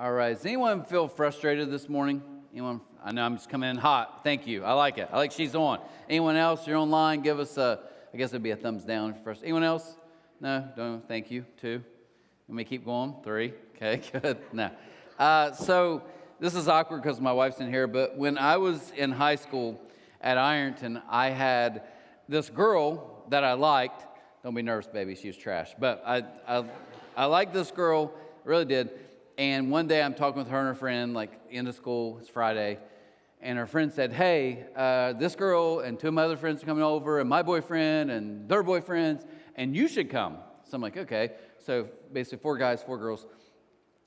All right. Does anyone feel frustrated this morning? Anyone? I know I'm just coming in hot. Thank you. I like it. I like she's on. Anyone else? You're online. Give us I guess it'd be a thumbs down first. Anyone else? No? Don't. Thank you. 2. Let me keep going. 3. Okay, good. No. So this is awkward because my wife's in here, but when I was in high school at Ironton, I had this girl that I liked. Don't be nervous, baby. She was trash. But I liked this girl, really did. And one day I'm talking with her and her friend, like end of school, it's Friday, and her friend said, hey, this girl and 2 of my other friends are coming over, and my boyfriend and their boyfriends, and you should come. So I'm like, okay. So basically 4 guys, 4 girls.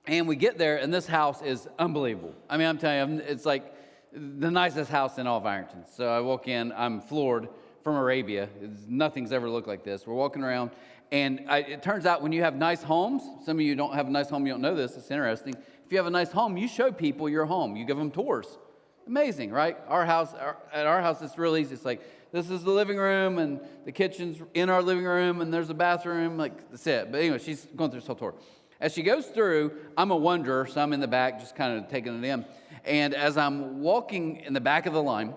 And we get there, and this house is unbelievable. I mean, I'm telling you, it's like the nicest house in all of Ironton. So I walk in, I'm floored, from Arabia. Nothing's ever looked like this. We're walking around, and it turns out when you have nice homes, some of you don't have a nice home, you don't know this, it's interesting. If you have a nice home, you show people your home. You give them tours. Amazing, right? At our house, it's real easy. It's like, this is the living room, and the kitchen's in our living room, and there's a bathroom, like, that's it. But anyway, she's going through this whole tour. As she goes through, I'm a wanderer, so I'm in the back, just kind of taking it in. And as I'm walking in the back of the line,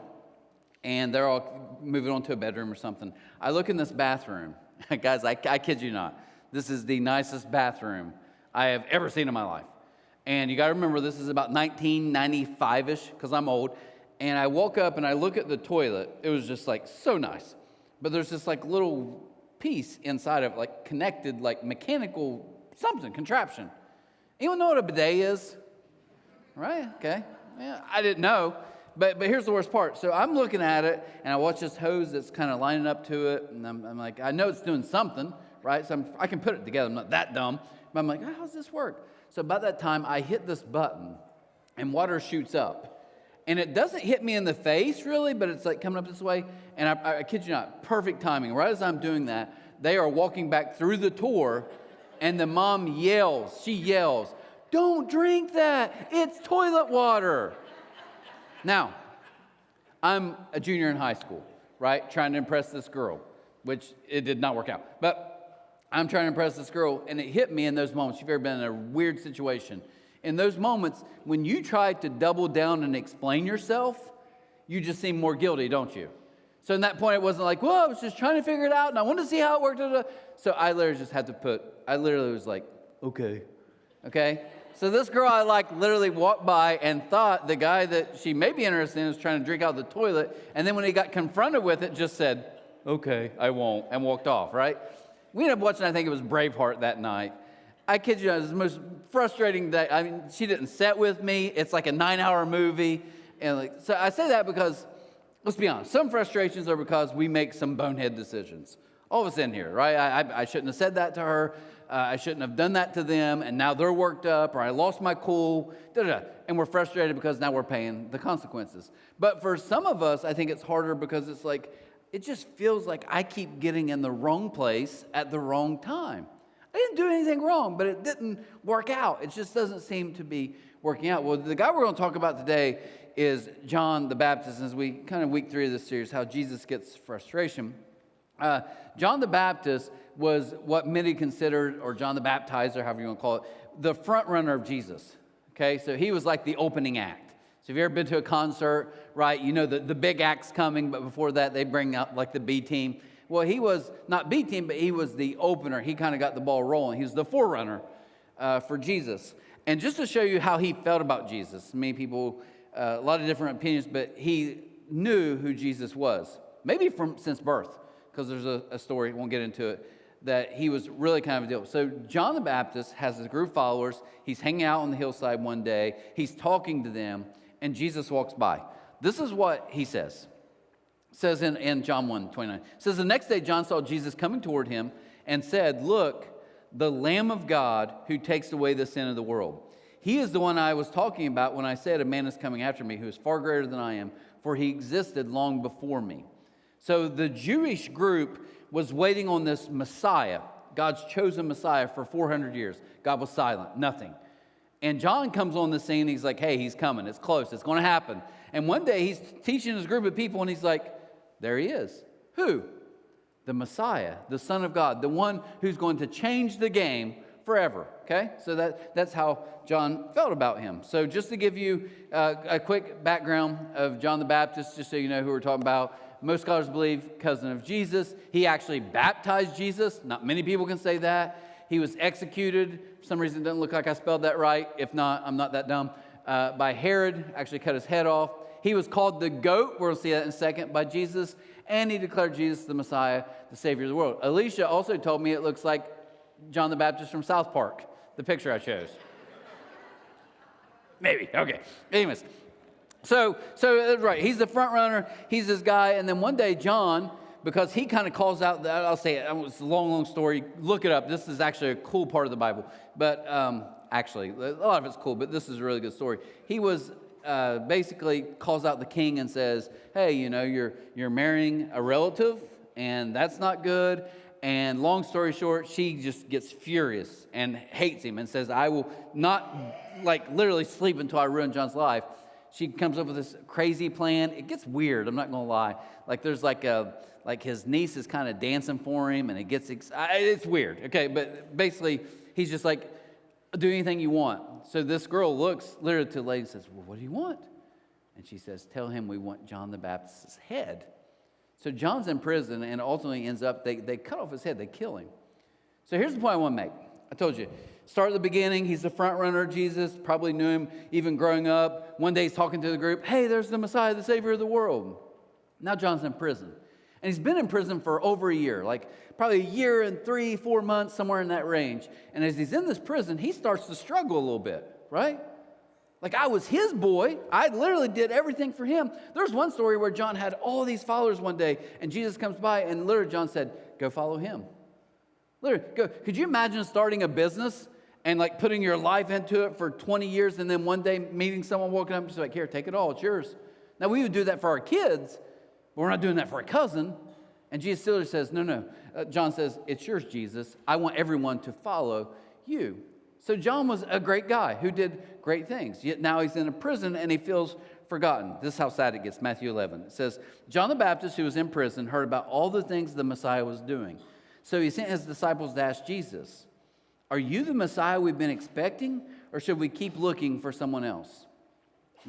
and they're all moving on to a bedroom or something, I look in this bathroom. Guys, I kid you not. This is the nicest bathroom I have ever seen in my life. And you got to remember, this is about 1995-ish, because I'm old. And I woke up and I look at the toilet. It was just like so nice. But there's this like little piece inside of it, like connected, like mechanical something, contraption. Anyone know what a bidet is? Right? Okay. Yeah, I didn't know. But here's the worst part. So I'm looking at it, and I watch this hose that's kind of lining up to it, and I'm like, I know it's doing something, right? So I can put it together. I'm not that dumb. But I'm like, how does this work? So by that time, I hit this button, and water shoots up. And it doesn't hit me in the face, really, but it's like coming up this way. And I kid you not, perfect timing. Right as I'm doing that, they are walking back through the tour, and the mom yells, don't drink that. It's toilet water. Now, I'm a junior in high school, right? Trying to impress this girl, which it did not work out. But I'm trying to impress this girl, and it hit me in those moments. If you've ever been in a weird situation, in those moments, when you try to double down and explain yourself, you just seem more guilty, don't you? So in that point, it wasn't like, well, I was just trying to figure it out, and I wanted to see how it worked. So I literally just had to I literally was like, okay. So this girl I literally walked by and thought the guy that she may be interested in was trying to drink out of the toilet. And then when he got confronted with it, just said, okay, I won't, and walked off, right? We ended up watching, I think it was Braveheart that night. I kid you not, it was the most frustrating day. I mean, she didn't sit with me. It's like a 9-hour movie. And so I say that because, let's be honest, some frustrations are because we make some bonehead decisions. All of us in here, right? I shouldn't have said that to her. I shouldn't have done that to them, and now they're worked up, or I lost my cool, and we're frustrated because now we're paying the consequences. But for some of us, I think it's harder because it's like, it just feels like I keep getting in the wrong place at the wrong time. I didn't do anything wrong, but it didn't work out. It just doesn't seem to be working out. Well, the guy we're going to talk about today is John the Baptist, as we kind of week 3 of this series, how Jesus gets frustration. John the Baptist was what many considered, or John the Baptizer, however you want to call it, the front runner of Jesus. Okay, so he was like the opening act. So if you've ever been to a concert, right, you know the big act's coming, but before that they bring out like the B team. Well, he was not B team, but he was the opener. He kind of got the ball rolling. He was the forerunner for Jesus. And just to show you how he felt about Jesus, many people, a lot of different opinions, but he knew who Jesus was, maybe since birth. Because there's a story, won't get into it, that he was really kind of a deal. So John the Baptist has a group of followers. He's hanging out on the hillside one day. He's talking to them, and Jesus walks by. This is what he says. It says in John 1:29. It says, the next day John saw Jesus coming toward him and said, look, the Lamb of God who takes away the sin of the world. He is the one I was talking about when I said a man is coming after me who is far greater than I am, for he existed long before me. So the Jewish group was waiting on this Messiah, God's chosen Messiah, for 400 years. God was silent, nothing. And John comes on the scene, he's like, hey, he's coming, it's close, it's going to happen. And one day he's teaching his group of people, and he's like, there he is. Who? The Messiah, the Son of God, the one who's going to change the game forever, okay? So that's how John felt about him. So just to give you a quick background of John the Baptist, just so you know who we're talking about. Most scholars believe cousin of Jesus. He actually baptized Jesus. Not many people can say that. He was executed. For some reason, it doesn't look like I spelled that right. If not, I'm not that dumb. By Herod, actually cut his head off. He was called the goat. We'll see that in a second, by Jesus. And he declared Jesus the Messiah, the Savior of the world. Alicia also told me it looks like John the Baptist from South Park, the picture I chose. Maybe. Okay. Anyways. So right, he's the front runner, he's this guy, and then one day John, because he kind of calls out, I'll say it, it's a long story, look it up, this is actually a cool part of the Bible, but actually, a lot of it's cool, but this is a really good story. He was basically calls out the king and says, hey, you're marrying a relative, and that's not good, and long story short, she just gets furious and hates him and says, I will not, literally sleep until I ruin John's life. She comes up with this crazy plan. It gets weird, I'm not going to lie. There's his niece is kind of dancing for him, and it's weird. Okay, but basically, he's just like, do anything you want. So this girl looks literally to the lady and says, well, what do you want? And she says, tell him we want John the Baptist's head. So John's in prison, and ultimately ends up, they cut off his head, they kill him. So here's the point I want to make. I told you, start at the beginning, he's the front runner of Jesus, probably knew him even growing up. One day he's talking to the group, hey, there's the Messiah, the Savior of the world. Now John's in prison. And he's been in prison for over a year, probably a year and 3-4 months, somewhere in that range. And as he's in this prison, he starts to struggle a little bit, right? I was his boy. I literally did everything for him. There's one story where John had all these followers one day, and Jesus comes by, and literally John said, go follow him. Literally, go. Could you imagine starting a business and putting your life into it for 20 years, and then one day meeting someone walking up and just here, take it all, it's yours. Now, we would do that for our kids, but we're not doing that for a cousin. And Jesus still says, no. John says, it's yours, Jesus. I want everyone to follow you. So John was a great guy who did great things. Yet now he's in a prison and he feels forgotten. This is how sad it gets. Matthew 11. It says, John the Baptist, who was in prison, heard about all the things the Messiah was doing. So he sent his disciples to ask Jesus, are you the Messiah we've been expecting, or should we keep looking for someone else?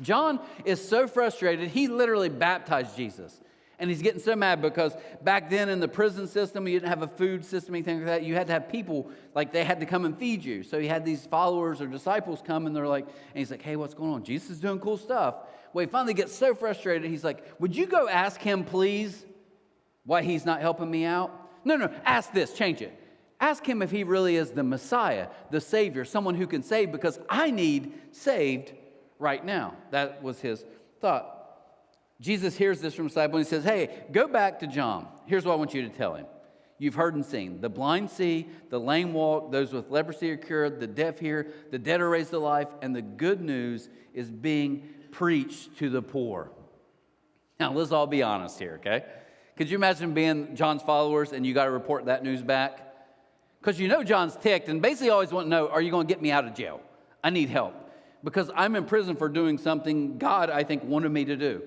John is so frustrated, he literally baptized Jesus. And he's getting so mad because back then in the prison system, you didn't have a food system, anything like that. You had to have people, they had to come and feed you. So he had these followers or disciples come, and and he's like, hey, what's going on? Jesus is doing cool stuff. Well, he finally gets so frustrated, he's like, would you go ask him, please, why he's not helping me out? No, ask this, change it. Ask him if he really is the Messiah, the Savior, someone who can save, because I need saved right now. That was his thought. Jesus hears this from a disciple and he says, hey, go back to John. Here's what I want you to tell him. You've heard and seen. The blind see, the lame walk, those with leprosy are cured, the deaf hear, the dead are raised to life, and the good news is being preached to the poor. Now, let's all be honest here, okay? Could you imagine being John's followers and you got to report that news back? Because John's ticked and basically always want to know, are you going to get me out of jail? I need help. Because I'm in prison for doing something God, I think, wanted me to do.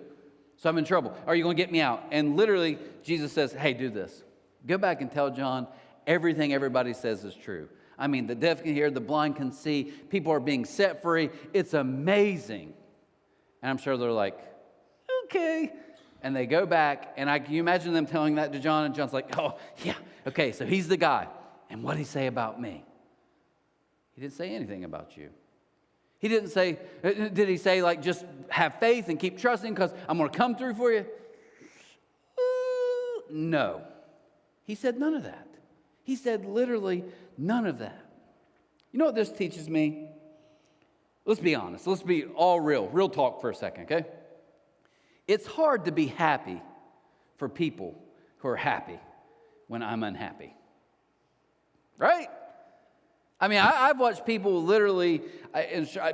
So I'm in trouble. Are you going to get me out? And literally, Jesus says, hey, do this. Go back and tell John everything everybody says is true. I mean, the deaf can hear, the blind can see, people are being set free. It's amazing. And I'm sure they're like, okay. And they go back, and can you imagine them telling that to John? And John's like, oh, yeah, okay, so he's the guy. And what did he say about me? He didn't say anything about you. He didn't say, did he say just have faith and keep trusting because I'm going to come through for you? No. He said none of that. He said literally none of that. You know what this teaches me? Let's be honest. Let's be all real talk for a second, okay? It's hard to be happy for people who are happy when I'm unhappy. Right? I mean, I've watched people literally,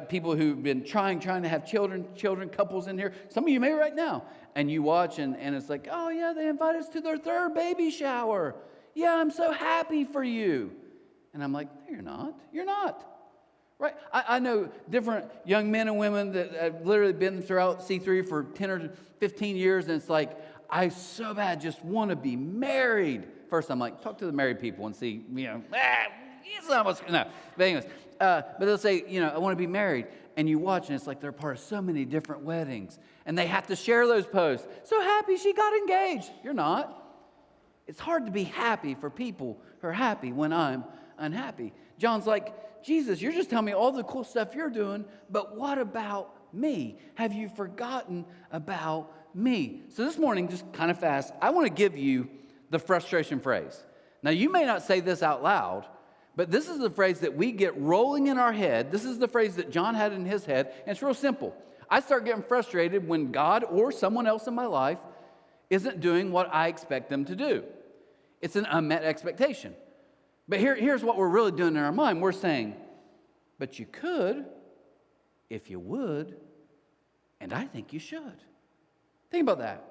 people who've been trying to have children, couples in here. Some of you may right now. And you watch and it's like, oh yeah, they invite us to their third baby shower. Yeah, I'm so happy for you. And I'm like, no, you're not. You're not. Right? I know different young men and women that have literally been throughout C3 for 10 or 15 years. And it's like, I so bad just want to be married. First, I'm like, talk to the married people and see, It's not what's, no. But anyways, but they'll say, I want to be married. And you watch, and it's like they're part of so many different weddings. And they have to share those posts. So happy she got engaged. You're not. It's hard to be happy for people who are happy when I'm unhappy. John's like, Jesus, you're just telling me all the cool stuff you're doing, but what about me? Have you forgotten about me? So this morning, just kind of fast, I want to give you the frustration phrase. Now, you may not say this out loud, but this is the phrase that we get rolling in our head. This is the phrase that John had in his head, and it's real simple. I start getting frustrated when God or someone else in my life isn't doing what I expect them to do. It's an unmet expectation. But here's what we're really doing in our mind. We're saying, but you could if you would, and I think you should. Think about that.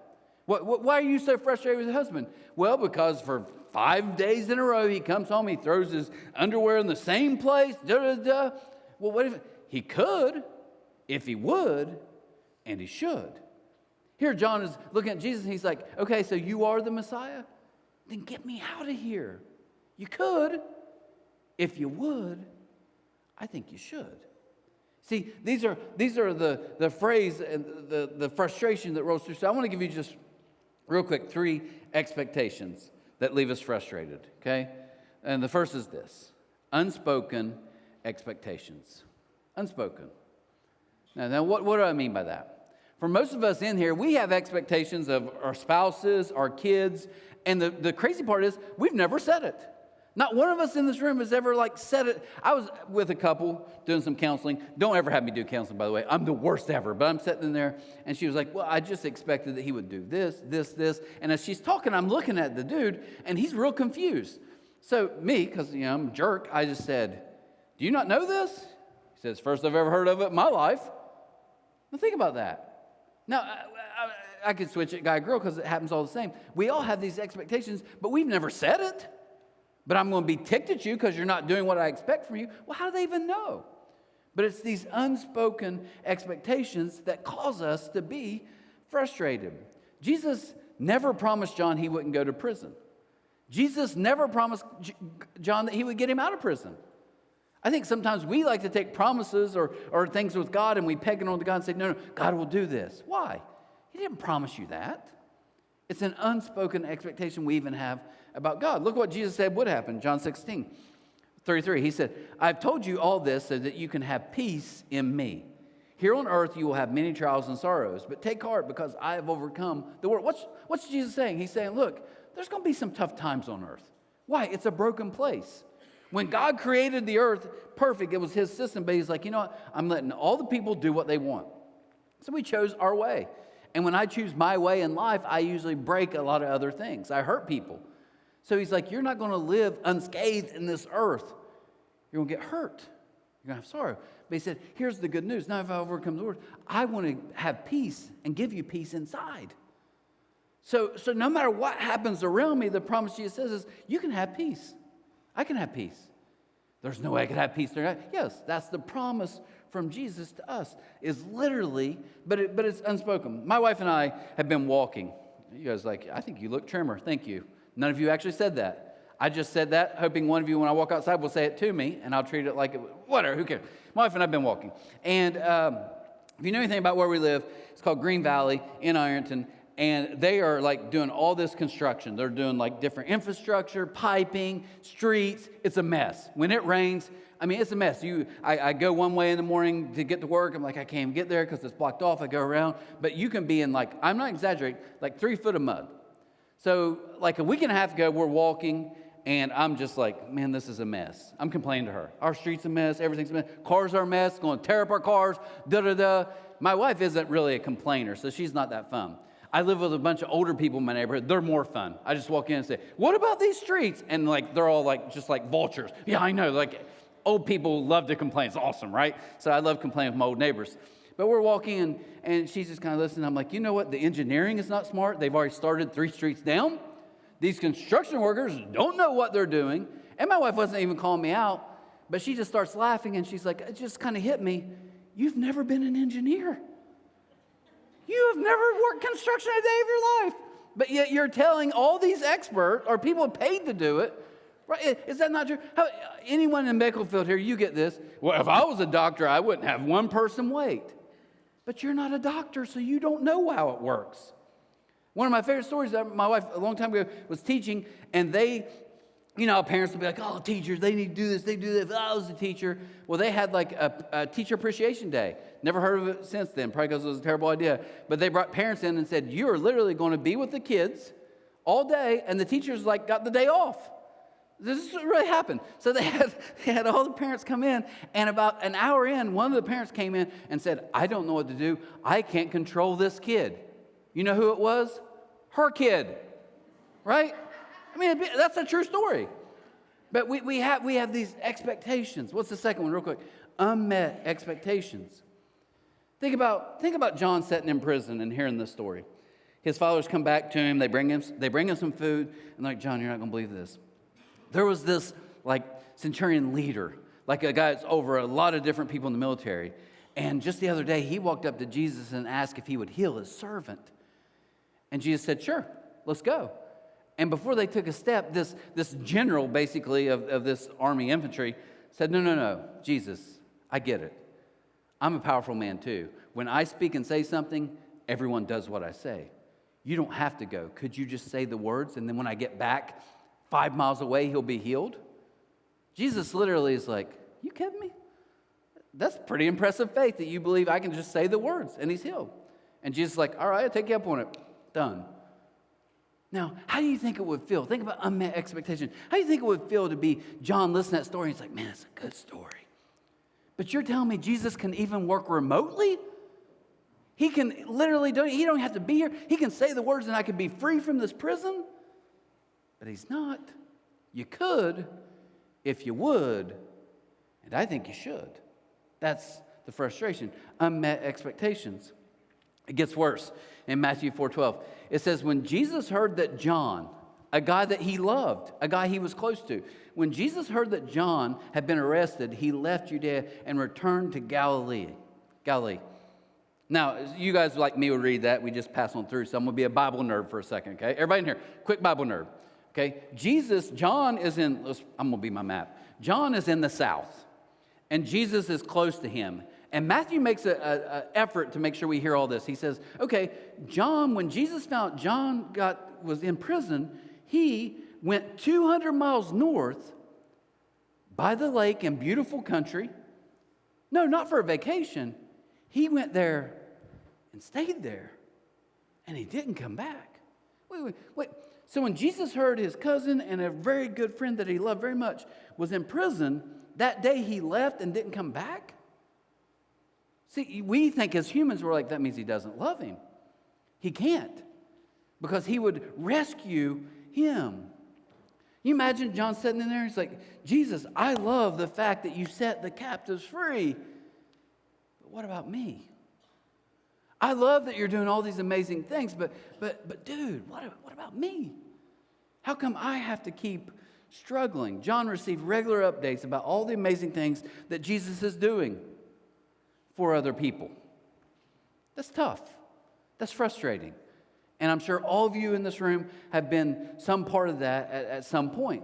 Why are you so frustrated with your husband? Well, because for 5 days in a row, he comes home, he throws his underwear in the same place. Well, what if he could, if he would, and he should? Here, John is looking at Jesus, and he's like, okay, so you are the Messiah? Then get me out of here. You could, if you would, I think you should. See, these are the phrase and the frustration that rolls through. So I want to give you just real quick 3 expectations that leave us frustrated, okay? And the first is this: unspoken expectations. Unspoken. Now what do I mean by that? For most of us in here, we have expectations of our spouses, our kids, and the crazy part is we've never said it. Not one of us in this room has ever said it. I was with a couple doing some counseling. Don't ever have me do counseling, by the way. I'm the worst ever. But I'm sitting in there, and she was like, well, I just expected that he would do this, this, this. And as she's talking, I'm looking at the dude, and he's real confused. So me, because I'm a jerk, I just said, do you not know this? He says, first I've ever heard of it in my life. Now think about that. Now, I could switch it guy, girl, because it happens all the same. We all have these expectations, but we've never said it. But I'm going to be ticked at you because you're not doing what I expect from you. Well, how do they even know? But it's these unspoken expectations that cause us to be frustrated. Jesus never promised John he wouldn't go to prison. Jesus never promised John that he would get him out of prison. I think sometimes we like to take promises or things with God and we peg it on to God and say, no, God will do this. Why? He didn't promise you that. It's an unspoken expectation we even have about God. Look what Jesus said would happen. John 16:33. He said, I've told you all this so that you can have peace in me. Here on earth you will have many trials and sorrows, but take heart because I have overcome the world. What's Jesus saying? He's saying, look, there's going to be some tough times on earth. Why? It's a broken place. When God created the earth perfect, it was his system, but he's like, you know what? I'm letting all the people do what they want. So we chose our way. And when I choose my way in life, I usually break a lot of other things. I hurt people. So he's like, you're not going to live unscathed in this earth. You're going to get hurt. You're going to have sorrow. But he said, here's the good news. Now if I overcome the world, I want to have peace and give you peace inside. So no matter what happens around me, the promise Jesus says is, you can have peace. I can have peace. There's no way I could have peace there. Yes, that's the promise from Jesus to us, is literally, but it's unspoken. My wife and I have been walking. You guys I think you look trimmer. Thank you. None of you actually said that. I just said that, hoping one of you, when I walk outside, will say it to me, and I'll treat it like, whatever, who cares? My wife and I have been walking. And if you know anything about where we live, it's called Green Valley in Ironton, and they are doing all this construction. They're doing different infrastructure, piping, streets. It's a mess. When it rains, it's a mess. I go one way in the morning to get to work. I'm like, I can't even get there because it's blocked off. I go around. But you can be in I'm not exaggerating, 3 foot of mud. So a week and a half ago, we're walking, and I'm just like, man, this is a mess. I'm complaining to her. Our street's a mess. Everything's a mess. Cars are a mess. Going to tear up our cars. Da-da-da. My wife isn't really a complainer, so she's not that fun. I live with a bunch of older people in my neighborhood. They're more fun. I just walk in and say, what about these streets? And they're all just like vultures. Yeah, I know. Old people love to complain. It's awesome, right? So I love complaining with my old neighbors. But we're walking, and she's just kind of listening. I'm like, you know what? The engineering is not smart. They've already started 3 streets down. These construction workers don't know what they're doing. And my wife wasn't even calling me out, but she just starts laughing, and she's like, it just kind of hit me. You've never been an engineer. You have never worked construction a day of your life. But yet you're telling all these experts, or people paid to do it, Right? Is that not true? Anyone in the medical field here, you get this. Well, if I was a doctor, I wouldn't have one person wait. But you're not a doctor, so you don't know how it works. One of my favorite stories, my wife a long time ago was teaching, and they, parents would be like, oh, teachers, they need to do this, they do that. If I was a teacher, well, they had like a teacher appreciation day. Never heard of it since then, probably because it was a terrible idea. But they brought parents in and said, you are literally going to be with the kids all day, and the teachers got the day off. This really happened. So they had all the parents come in, and about an hour in, one of the parents came in and said, I don't know what to do. I can't control this kid. You know who it was? Her kid, right? I mean, that's a true story. But we have these expectations. What's the second one, real quick? Unmet expectations. Think about John sitting in prison and hearing this story. His followers come back to him. They bring him some food, and they're like, John, you're not going to believe this. There was this centurion leader, like a guy that's over a lot of different people in the military. And just the other day, he walked up to Jesus and asked if he would heal his servant. And Jesus said, sure, let's go. And before they took a step, this general, basically, of this army infantry said, no, Jesus, I get it. I'm a powerful man too. When I speak and say something, everyone does what I say. You don't have to go. Could you just say the words, and then when I get back 5 miles away, he'll be healed? Jesus literally is like, you kidding me? That's pretty impressive faith that you believe I can just say the words and he's healed. And Jesus is like, all right, I'll take you up on it. Done. Now, how do you think it would feel? Think about unmet expectation. How do you think it would feel to be John listening to that story? He's like, man, it's a good story. But you're telling me Jesus can even work remotely? He can literally he don't have to be here. He can say the words and I could be free from this prison. But he's not. You could if you would. And I think you should. That's the frustration. Unmet expectations. It gets worse. In Matthew 4:12, it says, when Jesus heard that John, a guy that he loved, a guy he was close to, when Jesus heard that John had been arrested, he left Judea and returned to Galilee. Now, you guys like me would read that. We just pass on through. So I'm going to be a Bible nerd for a second, okay? Everybody in here, quick Bible nerd, okay? John is in, I'm going to be my map. John is in the south, and Jesus is close to him. And Matthew makes an effort to make sure we hear all this. He says, okay, when Jesus found John was in prison, he went 200 miles north by the lake in beautiful country. No, not for a vacation. He went there and stayed there, and he didn't come back. Wait. So when Jesus heard his cousin and a very good friend that he loved very much was in prison, that day he left and didn't come back? See, we think as humans, we're like, that means he doesn't love him. He can't, because he would rescue him. You imagine John sitting in there, he's like, Jesus, I love the fact that you set the captives free. But what about me? I love that you're doing all these amazing things, but dude, what about me? How come I have to keep struggling? John received regular updates about all the amazing things that Jesus is doing for other people. That's tough. That's frustrating. And I'm sure all of you in this room have been some part of that at some point,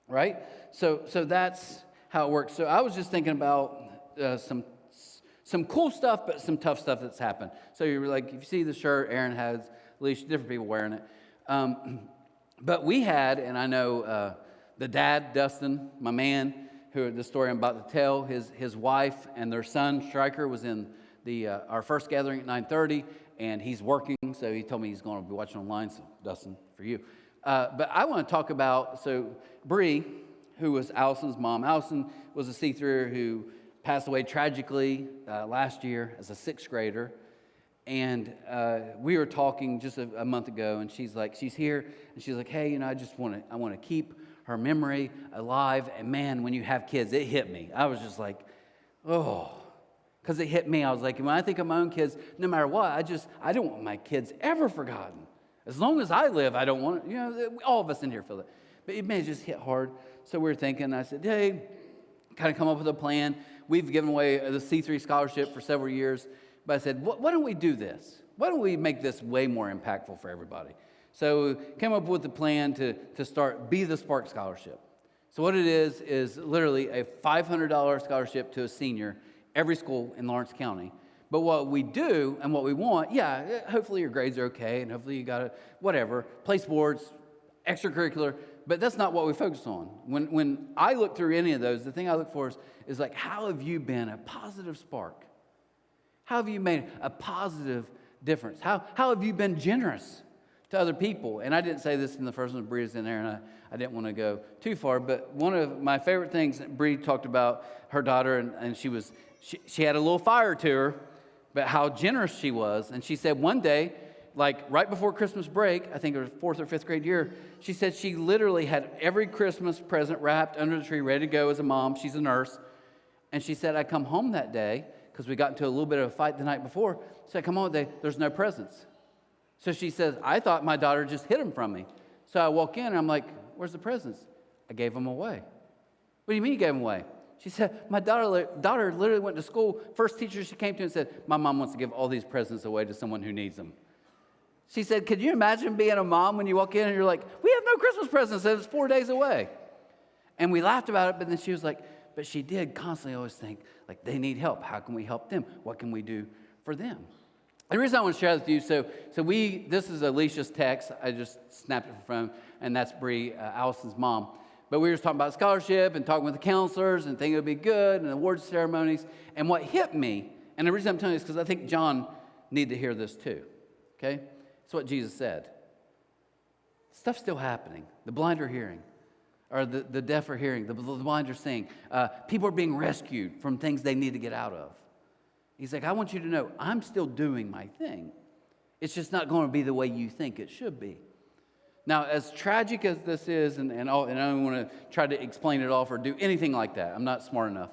right? So that's how it works. So I was just thinking about some cool stuff, but some tough stuff that's happened. So you're like, if you see the shirt Aaron has, at least different people wearing it. But we had, and I know the dad, Dustin, my man, who the story I'm about to tell, his wife and their son, Stryker, was in our first gathering at 9:30, and he's working, so he told me he's going to be watching online, so Dustin, for you. But I want to talk about, Bree, who was Allison's mom. Allison was a C3er who passed away tragically last year as a 6th grader, and we were talking just a month ago, and she's here, and she's like, hey, I want to keep her memory alive. And man, when you have kids, it hit me. I was just like, oh, because it hit me. I was like, when I think of my own kids, no matter what, I don't want my kids ever forgotten. As long as I live, I don't want it. All of us in here feel it. But it may just hit hard. So we were thinking, I said, hey, kind of come up with a plan. We've given away the C3 scholarship for several years. But I said, why don't we do this? Why don't we make this way more impactful for everybody? So came up with a plan to start Be the Spark Scholarship. So what it is literally a $500 scholarship to a senior, every school in Lawrence County. But what we do and what we want, hopefully your grades are okay, and hopefully you got whatever, play sports, extracurricular, but that's not what we focus on. When I look through any of those, the thing I look for is like, how have you been a positive spark? How have you made a positive difference? How have you been generous to other people? And I didn't say this in the first one, Bree's in there, and I didn't want to go too far, but one of my favorite things that Bree talked about, her daughter, and she had a little fire to her, but how generous she was. And she said one day, like right before Christmas break, I think it was 4th or 5th grade year, she said she literally had every Christmas present wrapped under the tree, ready to go as a mom. She's a nurse. And she said, I come home that day, because we got into a little bit of a fight the night before. So I come home that day, there's no presents. So she says, I thought my daughter just hid them from me. So I walk in, and I'm like, where's the presents? I gave them away. What do you mean you gave them away? She said, my daughter literally went to school. First teacher she came to and said, my mom wants to give all these presents away to someone who needs them. She said, could you imagine being a mom when you walk in and you're like, we have no Christmas presents and it's 4 days away? And we laughed about it, but then she was like, but she did constantly always think, like, they need help. How can we help them? What can we do for them? The reason I want to share that with you, so this is Alicia's text. I just snapped it from, and that's Bree, Allison's mom. But we were just talking about scholarship and talking with the counselors and thinking it would be good and awards ceremonies. And what hit me, and the reason I'm telling you is because I think John needed to hear this too, okay? It's what Jesus said. Stuff's still happening. The blind are hearing, or the deaf are hearing, the blind are seeing. People are being rescued from things they need to get out of. He's like, I want you to know I'm still doing my thing. It's just not going to be the way you think it should be. Now, as tragic as this is, and I don't want to try to explain it off or do anything like that. I'm not smart enough.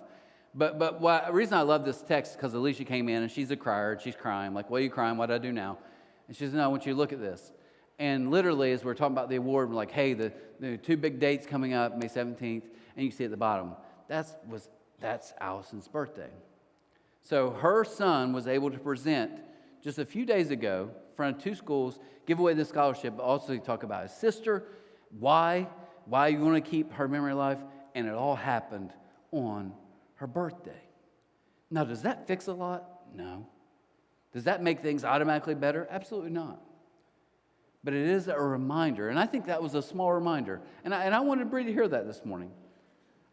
But the reason I love this text is because Alicia came in, and she's a crier, and she's crying. I'm like, what are you crying? What do I do now? And she says, no, I want you to look at this. And literally, as we're talking about the award, we're like, hey, the 2 big dates coming up, May 17th, and you can see at the bottom, that's Allison's birthday. So her son was able to present just a few days ago in front of 2 schools, give away the scholarship, but also talk about his sister, why you want to keep her memory alive, and it all happened on her birthday. Now, does that fix a lot? No. Does that make things automatically better? Absolutely not. But it is a reminder, and I think that was a small reminder, and I wanted Bree to hear that this morning.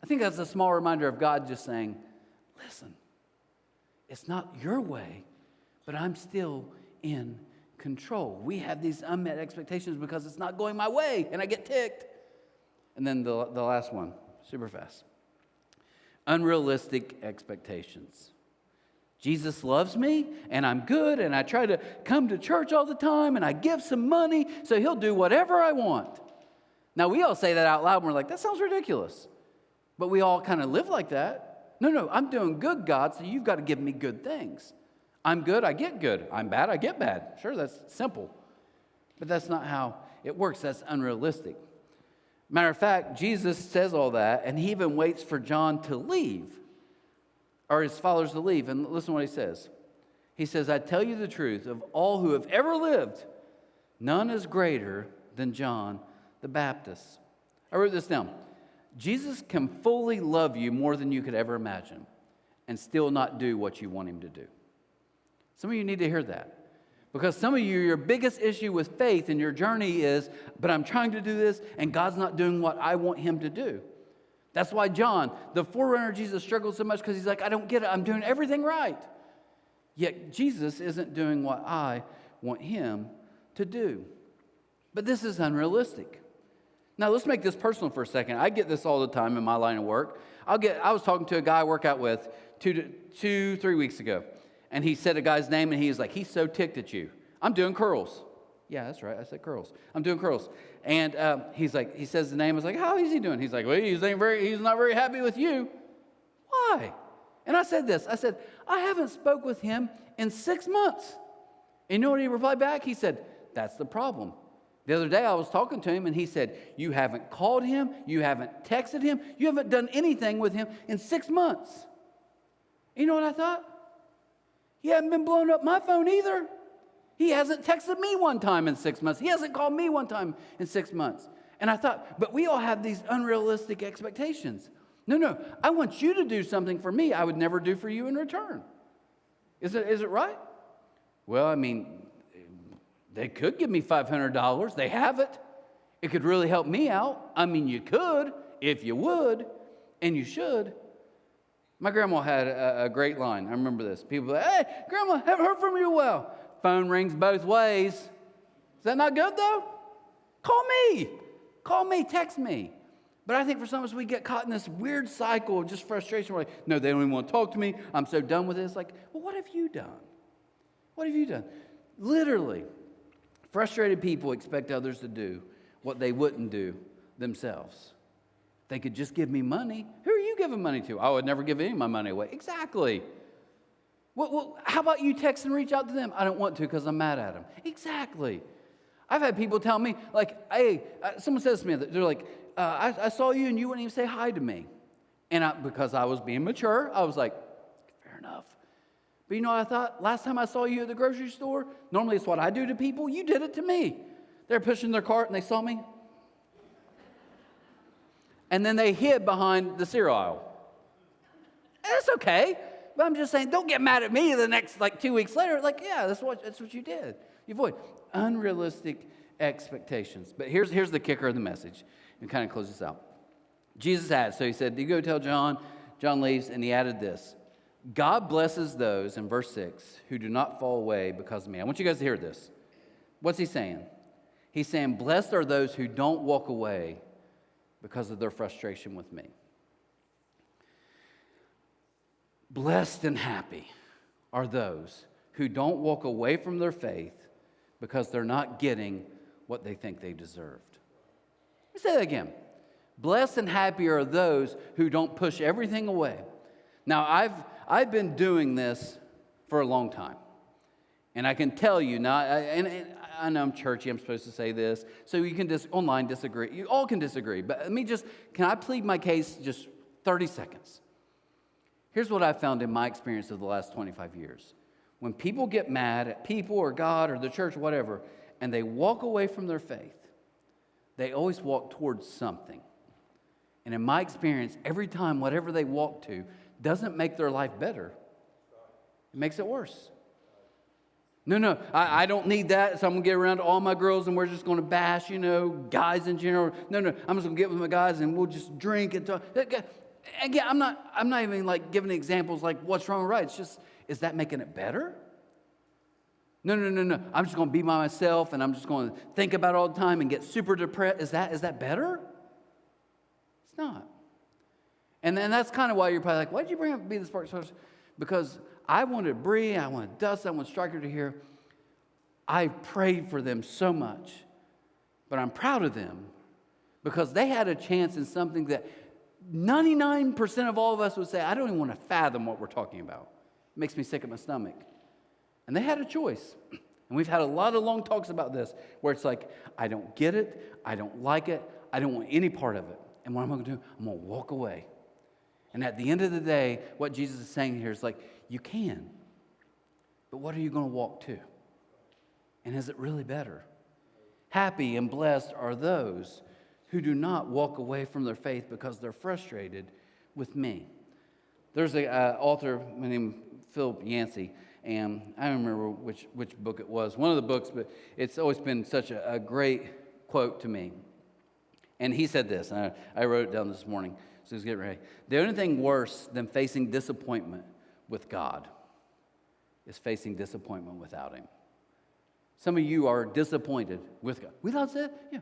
I think that's a small reminder of God just saying, listen, it's not your way, but I'm still in control. We have these unmet expectations because it's not going my way, and I get ticked. And then the last one, super fast. Unrealistic expectations. Jesus loves me, and I'm good, and I try to come to church all the time, and I give some money, so he'll do whatever I want. Now, we all say that out loud, and we're like, that sounds ridiculous. But we all kind of live like that. No, I'm doing good, God, so you've got to give me good things. I'm good, I get good. I'm bad, I get bad. Sure, that's simple. But that's not how it works. That's unrealistic. Matter of fact, Jesus says all that, and he even waits for John to leave, or his followers to leave. And listen to what he says. He says, I tell you the truth, of all who have ever lived, none is greater than John the Baptist. I wrote this down. Jesus can fully love you more than you could ever imagine and still not do what you want him to do. Some of you need to hear that. Because some of you, your biggest issue with faith in your journey is, but I'm trying to do this, and God's not doing what I want him to do. That's why John, the forerunner of Jesus, struggles so much because he's like, I don't get it. I'm doing everything right. Yet Jesus isn't doing what I want him to do. But this is unrealistic. Now, let's make this personal for a second. I get this all the time in my line of work. I was talking to a guy I work out with 3 weeks ago, and he said a guy's name, and he was like, he's so ticked at you. I'm doing curls. Yeah, that's right. I said curls. I'm doing curls. And he says the name. I was like, how is he doing? He's like, well, he's not very happy with you. Why? And I said this. I said, I haven't spoke with him in 6 months. And you know what he replied back? He said, that's the problem. The other day I was talking to him, and he said, you haven't called him, you haven't texted him, you haven't done anything with him in 6 months. You know what I thought? He hasn't been blowing up my phone either. He hasn't texted me one time in 6 months. He hasn't called me one time in 6 months. And I thought, but we all have these unrealistic expectations. No, I want you to do something for me I would never do for you in return. Is it right? Well, I mean, they could give me $500. They have it. It could really help me out. I mean, you could if you would, and you should. My grandma had a great line. I remember this. People say, hey, Grandma, haven't heard from you in a while. Phone rings both ways. Is that not good, though? Call me, text me. But I think for some of us, we get caught in this weird cycle of just frustration. We're like, no, they don't even want to talk to me. I'm so done with it. It's like, well, what have you done? What have you done? Literally, frustrated people expect others to do what they wouldn't do themselves. They could just give me money. Who are you giving money to? I would never give any of my money away. Exactly. Well, how about you text and reach out to them? I don't want to because I'm mad at them. Exactly. I've had people tell me, like, hey, someone says to me, they're like, I saw you and you wouldn't even say hi to me. And because I was being mature, I was like, fair enough. But you know what I thought? Last time I saw you at the grocery store, normally it's what I do to people. You did it to me. They're pushing their cart and they saw me. And then they hid behind the cereal aisle. That's okay. But I'm just saying, don't get mad at me the next, 2 weeks later. Like, yeah, that's what you did. You avoid unrealistic expectations. But here's the kicker of the message. And kind of close this out. Jesus asked, so he said, you go tell John. John leaves, and he added this. God blesses those, in verse 6, who do not fall away because of me. I want you guys to hear this. What's he saying? He's saying, blessed are those who don't walk away because of their frustration with me. Blessed and happy are those who don't walk away from their faith because they're not getting what they think they deserved. Let me say that again. Blessed and happy are those who don't push everything away. Now, I've been doing this for a long time. And I can tell you, now, and I know I'm churchy, I'm supposed to say this, so you can just online disagree. You all can disagree, but can I plead my case just 30 seconds? Here's what I've found in my experience of the last 25 years. When people get mad at people or God or the church or whatever, and they walk away from their faith, they always walk towards something. And in my experience, every time whatever they walk to doesn't make their life better. It makes it worse. No, I don't need that, so I'm going to get around to all my girls and we're just going to bash, guys in general. No, I'm just going to get with my guys and we'll just drink and talk. Again, I'm not even giving examples like what's wrong or right. It's just, is that making it better? No. I'm just going to be by myself and I'm just going to think about it all the time and get super depressed. Is that better? It's not. And that's kind of why you're probably like, why did you bring up Be the Spark? Because I wanted Bree, I wanted Dustin, I wanted Stryker to hear. I prayed for them so much, but I'm proud of them because they had a chance in something that 99% of all of us would say, I don't even want to fathom what we're talking about. It makes me sick at my stomach. And they had a choice. And we've had a lot of long talks about this where it's like, I don't get it, I don't like it, I don't want any part of it. And what I'm going to do, I'm going to walk away. And at the end of the day, what Jesus is saying here is like, you can, but what are you going to walk to? And is it really better? Happy and blessed are those who do not walk away from their faith because they're frustrated with me. There's an author named Philip Yancey, and I don't remember which book it was, one of the books, but it's always been such a great quote to me. And he said this, and I wrote it down this morning, so he's getting ready. The only thing worse than facing disappointment with God is facing disappointment without Him. Some of you are disappointed with God. We thought that? Yeah.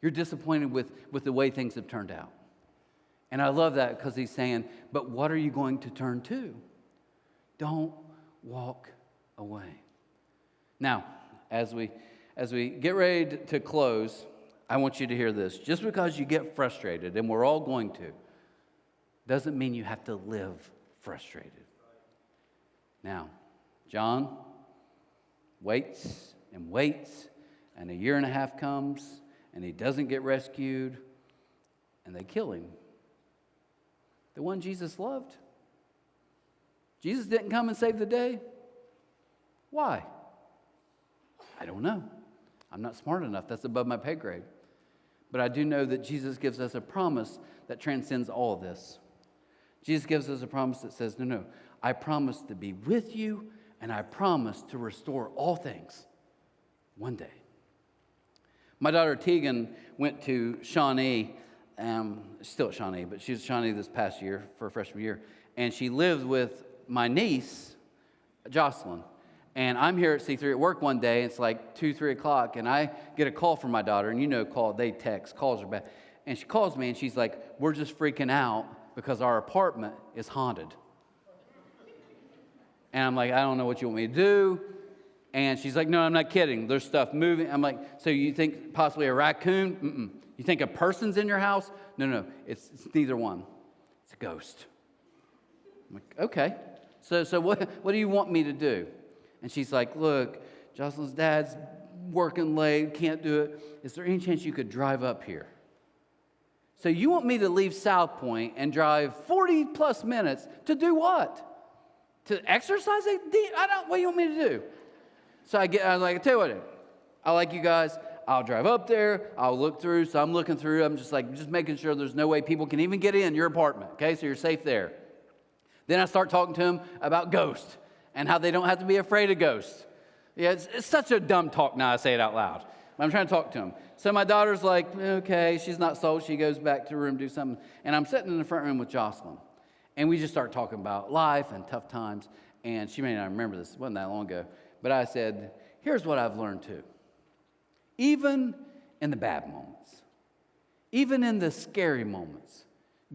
You're disappointed with the way things have turned out. And I love that because he's saying, but what are you going to turn to? Don't walk away. Now, as we get ready to close, I want you to hear this. Just because you get frustrated, and we're all going to, doesn't mean you have to live frustrated. Now, John waits and waits, and a year and a half comes, and he doesn't get rescued, and they kill him. The one Jesus loved. Jesus didn't come and save the day. Why? I don't know. I'm not smart enough. That's above my pay grade. But I do know that Jesus gives us a promise that transcends all of this. Jesus gives us a promise that says, no, I promise to be with you, and I promise to restore all things one day. My daughter Tegan went to Shawnee, still at Shawnee, but she was at Shawnee this past year for her freshman year, and she lived with my niece, Jocelyn. And I'm here at C3 at work one day, it's like 2, 3 o'clock, and I get a call from my daughter, and they text, calls are bad. And she calls me, and she's like, we're just freaking out because our apartment is haunted. And I'm like, I don't know what you want me to do. And she's like, no, I'm not kidding. There's stuff moving. I'm like, so you think possibly a raccoon? Mm-mm. You think a person's in your house? No, it's neither one. It's a ghost. I'm like, okay. So what do you want me to do? And she's like, look, Jocelyn's dad's working late, can't do it. Is there any chance you could drive up here? So you want me to leave South Point and drive 40 plus minutes to do what? To exercise? What do you want me to do? So I was like, I tell you what, I like you guys. I'll drive up there. I'll look through. So I'm looking through. I'm just making sure there's no way people can even get in your apartment. Okay, so you're safe there. Then I start talking to them about ghosts and how they don't have to be afraid of ghosts. Yeah, it's such a dumb talk now I say it out loud. I'm trying to talk to them. So my daughter's like, okay, she's not sold. She goes back to her room, do something. And I'm sitting in the front room with Jocelyn. And we just start talking about life and tough times. And she may not remember this. It wasn't that long ago. But I said, here's what I've learned too. Even in the bad moments, even in the scary moments,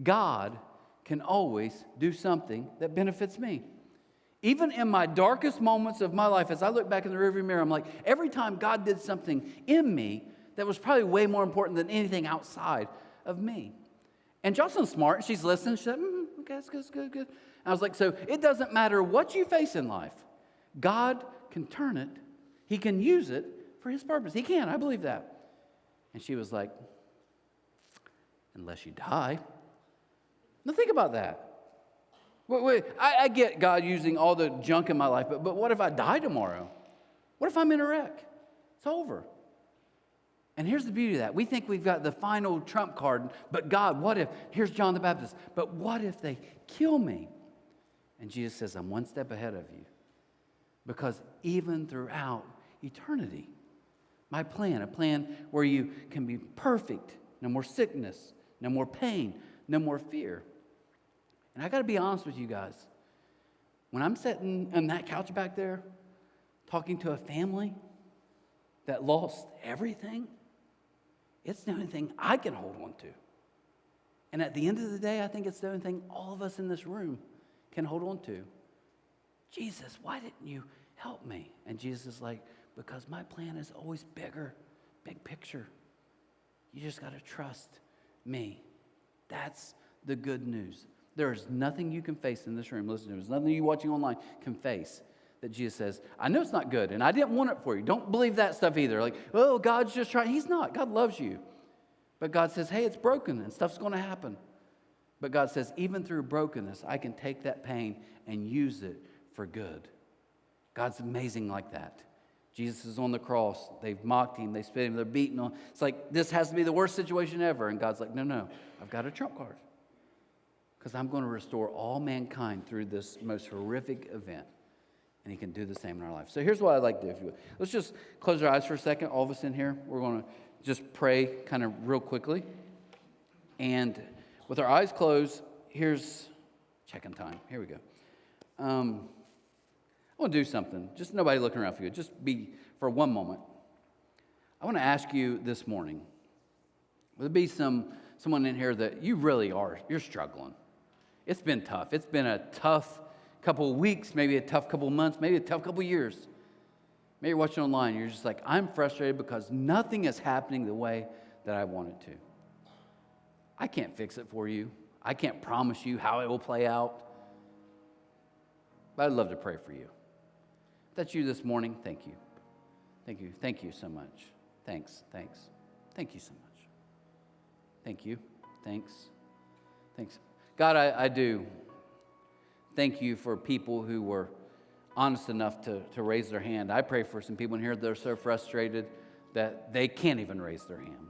God can always do something that benefits me. Even in my darkest moments of my life, as I look back in the rearview mirror, I'm like, every time God did something in me that was probably way more important than anything outside of me. And Jocelyn's smart. She's listening. She said, okay, that's good. And I was like, so it doesn't matter what you face in life. God can turn it. He can use it for his purpose. He can. I believe that. And she was like, unless you die. Now think about that. Wait, I get God using all the junk in my life, but what if I die tomorrow? What if I'm in a wreck? It's over. And here's the beauty of that. We think we've got the final trump card, but God, what if, here's John the Baptist, but what if they kill me? And Jesus says, I'm one step ahead of you. Because even throughout eternity, my plan, a plan where you can be perfect, no more sickness, no more pain, no more fear. And I got to be honest with you guys. When I'm sitting on that couch back there, talking to a family that lost everything, it's the only thing I can hold on to. And at the end of the day, I think it's the only thing all of us in this room can hold on to. Jesus, why didn't you help me? And Jesus is like, because my plan is always bigger, big picture. You just got to trust me. That's the good news. There is nothing you can face in this room. Listen to me. There's nothing you watching online can face that Jesus says, I know it's not good, and I didn't want it for you. Don't believe that stuff either. Like, oh, God's just trying. He's not. God loves you. But God says, hey, it's broken, and stuff's going to happen. But God says, even through brokenness, I can take that pain and use it for good. God's amazing like that. Jesus is on the cross. They've mocked him. They spit him. They're beating him. It's like, this has to be the worst situation ever. And God's like, no. I've got a trump card. Because I'm going to restore all mankind through this most horrific event. And he can do the same in our life. So here's what I'd like to do, if you would. Let's just close our eyes for a second. All of us in here, we're going to just pray kind of real quickly. And with our eyes closed, here's check-in time. Here we go. I want to do something. Just nobody looking around for you. Just be for one moment. I want to ask you this morning. Will there be someone in here that you really are, you're struggling? It's been tough. It's been a tough couple of weeks, maybe a tough couple of months, maybe a tough couple of years. Maybe you're watching online, you're just like, I'm frustrated because nothing is happening the way that I want it to. I can't fix it for you. I can't promise you how it will play out. But I'd love to pray for you. If that's you this morning, thank you. Thank you. Thank you so much. Thanks. Thank you so much. Thank you. Thanks. God, I do thank you for people who were honest enough to raise their hand. I pray for some people in here that are so frustrated that they can't even raise their hand.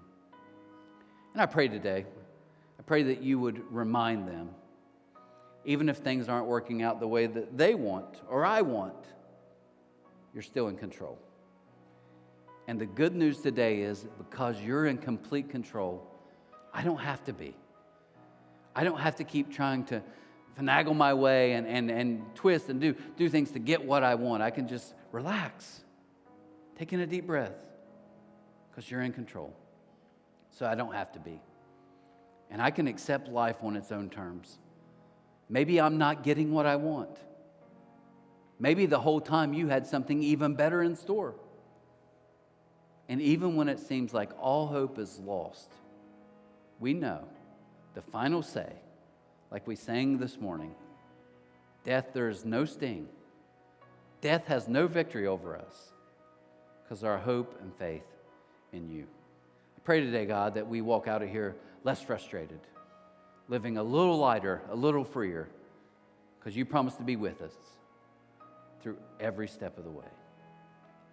And I pray today, I pray that you would remind them, even if things aren't working out the way that they want or I want, you're still in control. And the good news today is because you're in complete control, I don't have to be. I don't have to keep trying to finagle my way and twist and do things to get what I want. I can just relax, taking a deep breath, because you're in control. So I don't have to be. And I can accept life on its own terms. Maybe I'm not getting what I want. Maybe the whole time you had something even better in store. And even when it seems like all hope is lost, we know the final say, like we sang this morning, death, there is no sting. Death has no victory over us because our hope and faith in you. I pray today, God, that we walk out of here less frustrated, living a little lighter, a little freer, because you promised to be with us through every step of the way.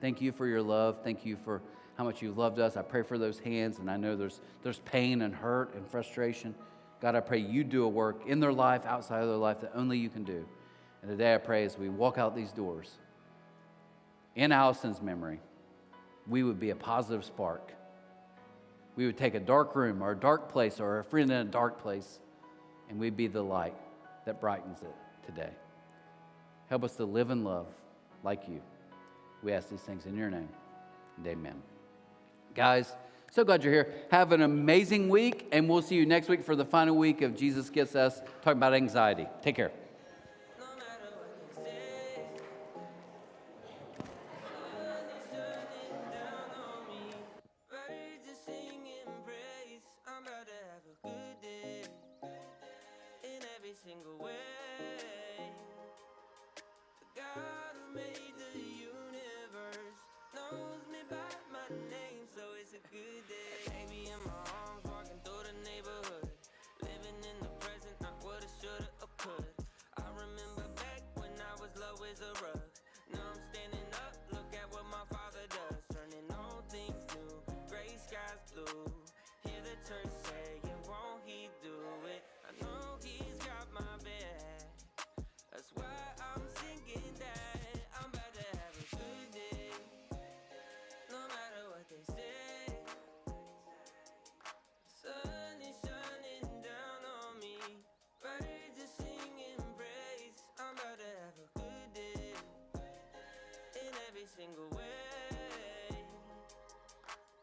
Thank you for your love. Thank you for how much you loved us. I pray for those hands, and I know there's pain and hurt and frustration. God, I pray you do a work in their life, outside of their life, that only you can do. And today I pray as we walk out these doors, in Allison's memory, we would be a positive spark. We would take a dark room or a dark place or a friend in a dark place, and we'd be the light that brightens it today. Help us to live and love like you. We ask these things in your name, and amen. Guys, so glad you're here. Have an amazing week, and we'll see you next week for the final week of Jesus Gets Us, talking about anxiety. Take care. Single way.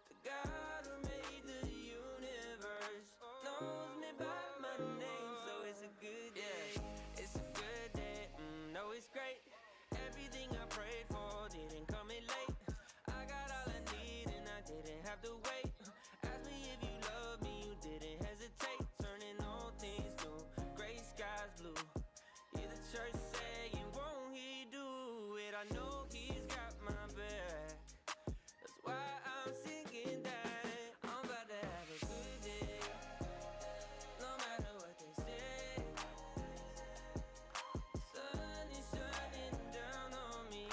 The God who made the universe knows me by my name, so it's a good day. It's a good day, no, it's great. Everything I prayed for didn't come in late. I got all I need and I didn't have to wait. Ask me if you love me, you didn't hesitate. Turning all things new, gray skies blue. Hear the church saying, won't he do it? I know he's got my back. That's why I'm singing that I'm about to have a good day, no matter what they say. Sun is shining down on me,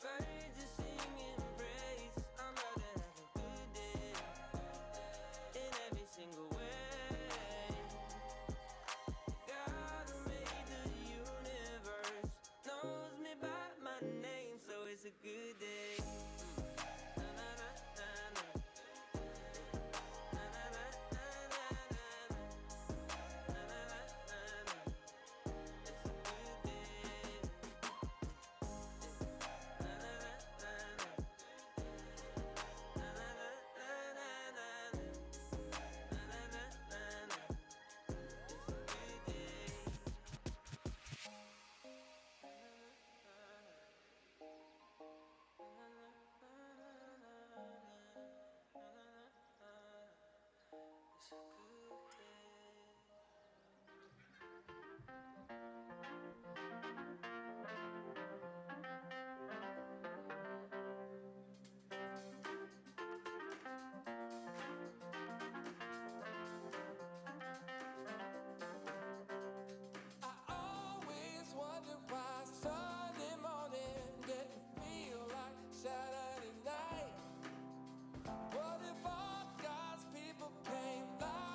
birds are singing praise. I'm about to have a good day, in every single way. God who made the universe knows me by my name, so it's a good day. What if all God's people came like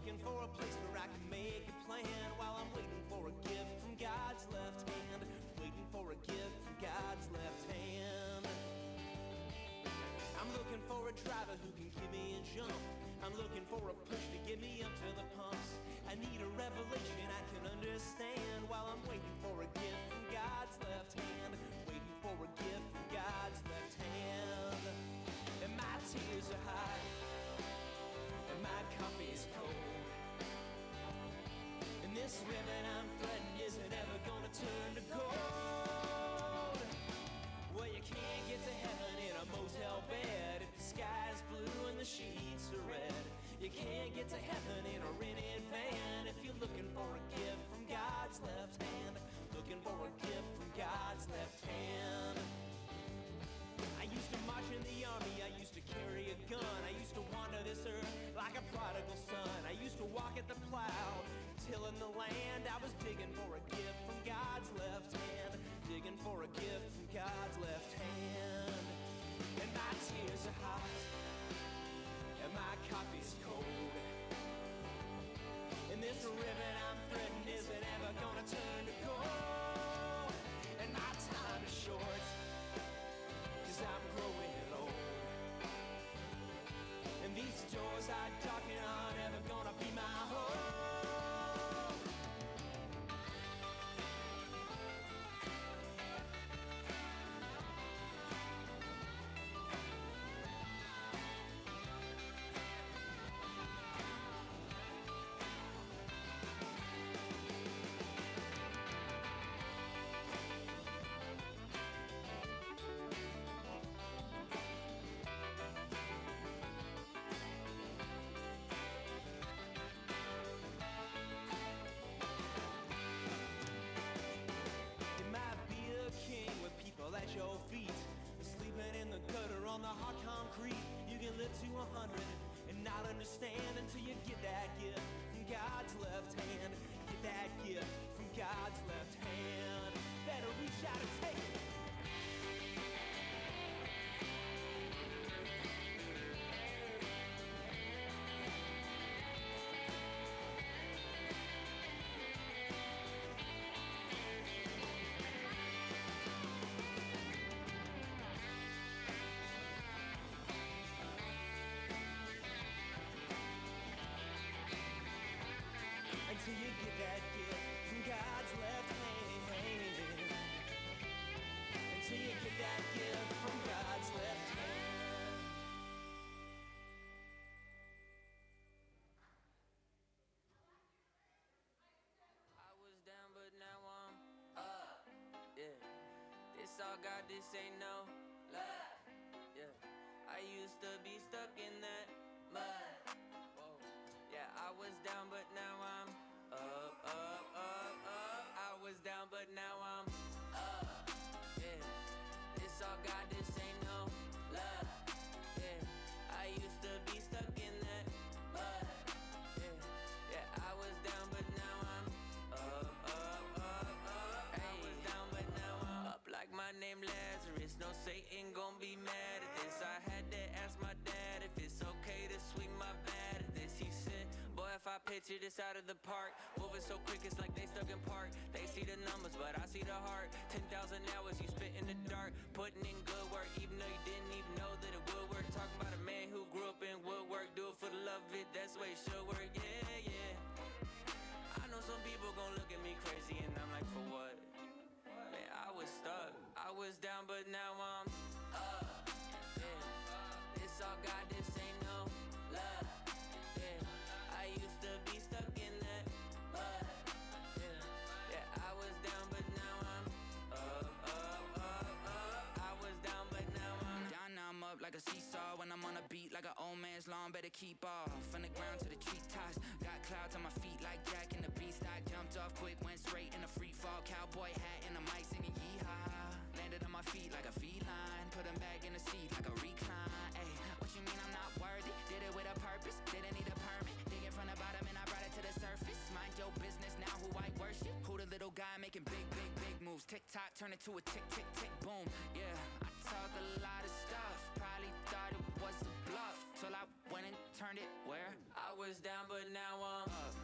looking for a place where I can make a plan while I'm waiting for a gift from God's left hand. Waiting for a gift from God's left hand. I'm looking for a driver who can give me a jump. I'm looking for a push to get me up to the pumps. I need a revelation I can understand while I'm waiting for a gift from God's left hand. Waiting for a gift from God's left hand. And my tears are high, and my coffee is cold. And this ribbon I'm threading isn't ever gonna turn to gold. Well, you can't get to heaven in a motel bed if the sky's blue and the sheets are red. You can't get to heaven in a rented van if you're looking for a gift from God's left hand. Looking for a gift from God's left hand. I used to march in the army, I used to carry a gun. I used to wander this earth like a prodigal son. I used to walk at the plow, tilling the land. I was digging for a gift from God's left hand. Digging for a gift from God's left hand. And my tears are hot, and my coffee's cold. And this ribbon I'm threading isn't ever gonna turn to gold. And my time is short, 'cause I'm growing old. And these doors I darken are never gonna be my home. At your feet, sleeping in the gutter on the hot concrete. You can live to 100 and not understand until you get that gift from God's left hand. Get that gift from God's left hand. Better reach out and take it. Until you get that gift from God's left hand. Until you get that gift from God's left hand. I was down, but now I'm up. Yeah, this all God, this ain't no luck. Yeah, I used to be stuck in that mud. Whoa. Yeah, I was down, but now I'm up, up, up, up. I was down, but now I'm up. Yeah, this all God, this ain't no love. Yeah, I used to be stuck in that mud. Yeah, yeah, I was down, but now I'm up, up, up, up. I was down, but now I'm up like my name Lazarus. No Satan gon' be mad at this. I had to ask my dad if it's okay to swing my bat at this. He said, boy, if I picture this out of the park, moving so quick it's like they stuck in park. They see the numbers, but I see the heart. 10,000 hours you spit in the dark, putting in good work, even though you didn't even know that it would work. Talking about a man who grew up in woodwork, do it for the love of it, that's the way it should work. Yeah, yeah. I know some people gon' look at me crazy, and I'm like, for what? Man, I was stuck, I was down, but now I'm up. Yeah, this all God, this ain't no love. I used to be stuck in that mud. Yeah, yeah, I was down, but now I'm up, up, up, up. I was down, but now I'm down, now I'm up like a seesaw. When I'm on a beat like an old man's lawn, better keep off. From the ground to the treetops, got clouds on my feet like Jack in the Beanstalk. Jumped off quick, went straight in a free fall. Cowboy hat and a mic singing yeehaw. Landed on my feet like a feline, put him back in the seat like a recline. Ay, what you mean I'm not worthy? Did it with a purpose, didn't need a permit. Digging from the bottom and I brought it to the surface. Mind your business now, who I worship. Who the little guy making big, big, big moves. Tick-tock, turn it to a tick, tick, tick, boom. Yeah, I talk a lot of stuff, probably thought it was a bluff, till I went and turned it where I was down, but now I'm up.